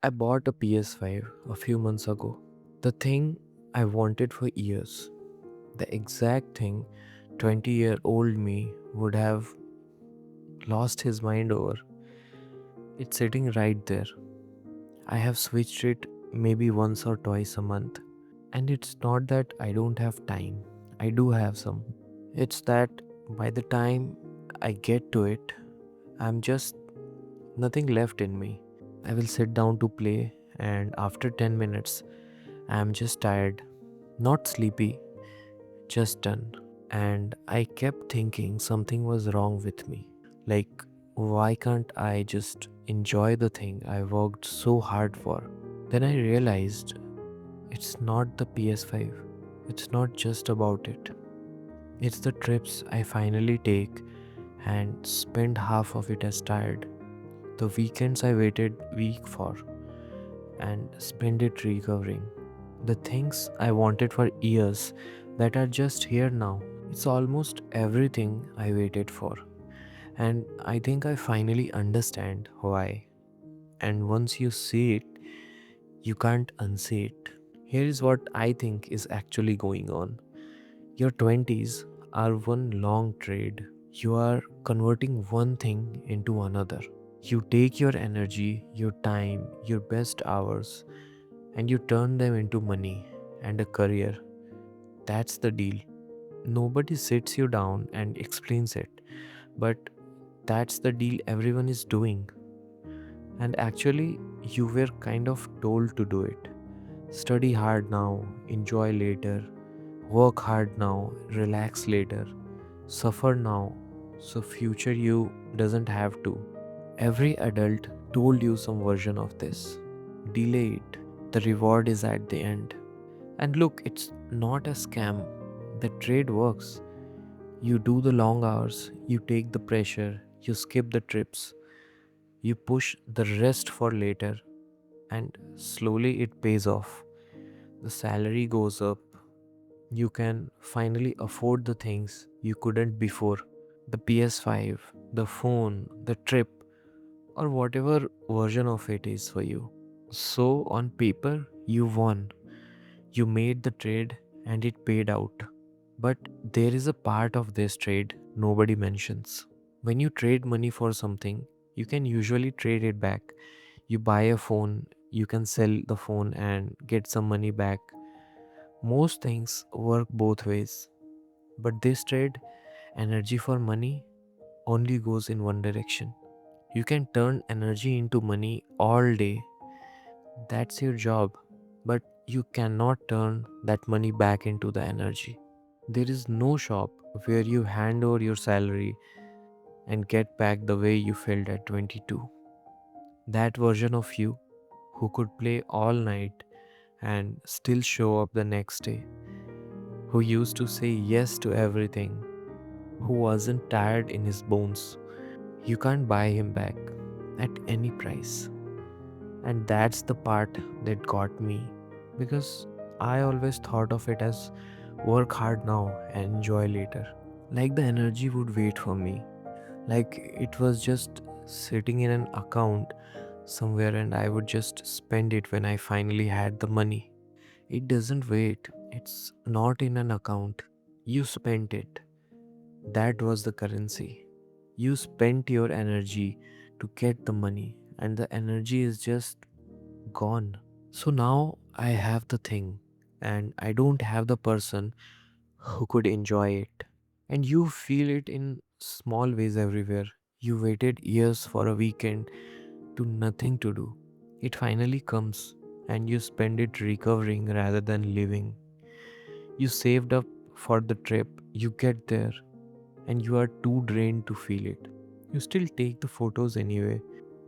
I bought a PS5 a few months ago. The thing I wanted for years. The exact thing 20-year-old me would have lost his mind over. It's sitting right there. I have switched it maybe once or twice a month. And it's not that I don't have time. I do have some. It's that by the time I get to it, I'm just nothing left in me. I will sit down to play, and after 10 minutes, I'm just tired, not sleepy, just done. And I kept thinking something was wrong with me. Like, why can't I just enjoy the thing I worked so hard for? Then I realized it's not the PS5, it's not just about it. It's the trips I finally take and spend half of it as tired. The weekends I waited week for and spend it recovering. The things I wanted for years that are just here now. It's almost everything I waited for. And I think I finally understand why. And once you see it, you can't unsee it. Here is what I think is actually going on. Your 20s are one long trade. You are converting one thing into another. You take your energy, your time, your best hours, and you turn them into money and a career. That's the deal. Nobody sits you down and explains it, but that's the deal everyone is doing. And actually, you were kind of told to do it. Study hard now, enjoy later, work hard now, relax later, suffer now, so future you doesn't have to. Every adult told you some version of this. Delay it. The reward is at the end. And look, it's not a scam. The trade works. You do the long hours, you take the pressure, you skip the trips, you push the rest for later, and slowly it pays off. The salary goes up. You can finally afford the things you couldn't before. The PS5, the phone, the trip, or whatever version of it is for you. So, on paper, you won. You made the trade and it paid out. But there is a part of this trade nobody mentions. When you trade money for something, you can usually trade it back. You buy a phone, you can sell the phone and get some money back. Most things work both ways. But this trade, energy for money, only goes in one direction. You can turn energy into money all day. That's your job. But you cannot turn that money back into the energy. There is no shop where you hand over your salary and get back the way you felt at 22. That version of you who could play all night and still show up the next day, who used to say yes to everything, who wasn't tired in his bones. You can't buy him back at any price. And that's the part that got me because I always thought of it as work hard now and enjoy later. Like the energy would wait for me, like it was just sitting in an account somewhere and I would just spend it when I finally had the money. It doesn't wait, it's not in an account. You spent it. That was the currency. You spent your energy to get the money, and the energy is just gone. So now I have the thing, and I don't have the person who could enjoy it. And you feel it in small ways everywhere. You waited years for a weekend to nothing to do. It finally comes, and you spend it recovering rather than living. You saved up for the trip, you get there, and you are too drained to feel it. You still take the photos anyway.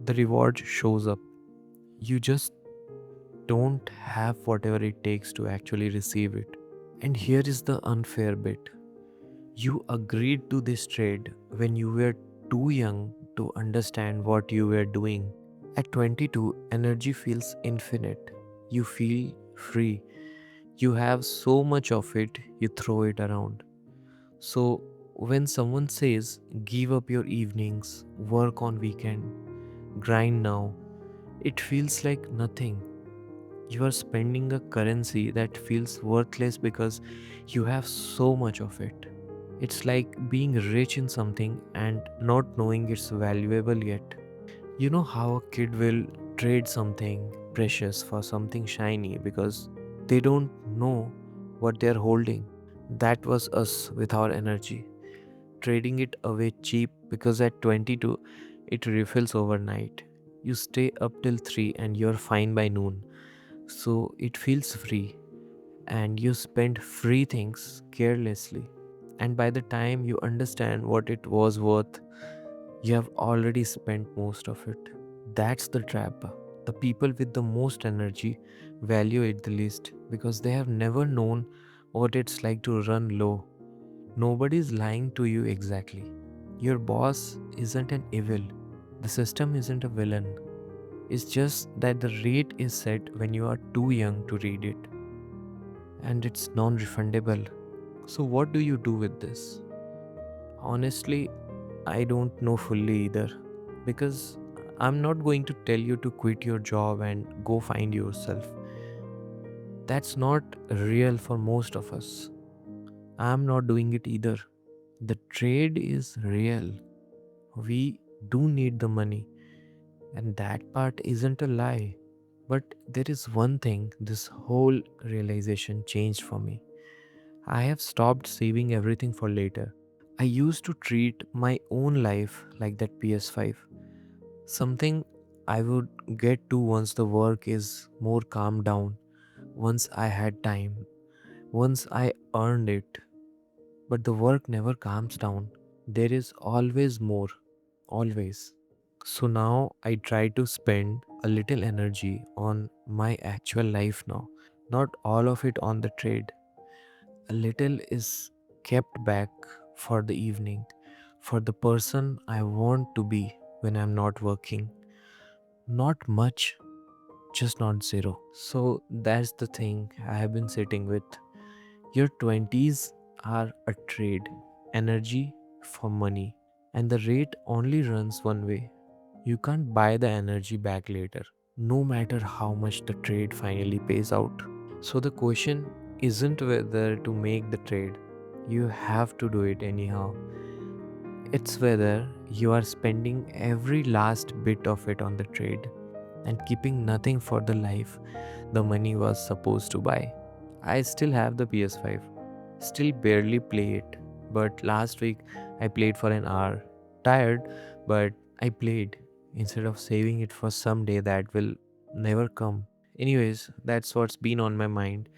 The reward shows up. You just don't have whatever it takes to actually receive it. And here is the unfair bit. You agreed to this trade when you were too young to understand what you were doing. At 22, energy feels infinite. You feel free. You have so much of it, you throw it around. So, when someone says, give up your evenings, work on weekend, grind now, It feels like nothing. You are spending a currency that feels worthless because you have so much of it. It's like being rich in something and not knowing it's valuable yet. You know how a kid will trade something precious for something shiny because they don't know what they're holding. That was us with our energy, trading it away cheap because at 22 it refills overnight. You stay up till 3 and you're fine by noon. So it feels free, and you spend free things carelessly. And by the time you understand what it was worth, you have already spent most of it. That's the trap. The people with the most energy value it the least because they have never known what it's like to run low. Nobody's lying to you exactly. Your boss isn't an evil. The system isn't a villain. It's just that the rate is set when you are too young to read it, and it's non refundable. So, what do you do with this? Honestly, I don't know fully either, because I'm not going to tell you to quit your job and go find yourself. That's not real for most of us. I'm not doing it either. The trade is real. We do need the money, and that part isn't a lie. But there is one thing this whole realization changed for me. I have stopped saving everything for later. I used to treat my own life like that PS5, something I would get to once the work is more calmed down, once I had time, once I earned it. But the work never calms down. There is always more, always. So now I try to spend a little energy on my actual life now, not all of it on the trade. A little is kept back for the evening, for the person I want to be when I'm not working. Not much, just not zero. So that's the thing I have been sitting with. Your 20s are a trade, energy for money, and the rate only runs one way. You can't buy the energy back later, no matter how much the trade finally pays out. So the question isn't whether to make the trade, you have to do it anyhow. It's whether you are spending every last bit of it on the trade and keeping nothing for the life the money was supposed to buy. I still have the PS5, still barely play it, but last week I played for an hour. Tired, but I played instead of saving it for some day that will never come. Anyways, that's what's been on my mind.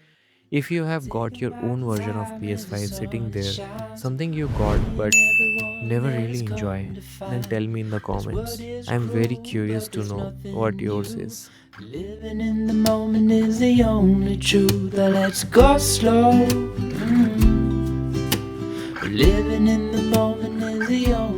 If you have got Taking your own my version of time as the PS5 sitting sun there, shines something you got when but everyone never has really come enjoy, to then find tell me in the this world comments. is I'm very cruel, curious but to there's know what nothing yours new. is. Living in the moment is the only truth. But let's go slow. Living in the moment is the only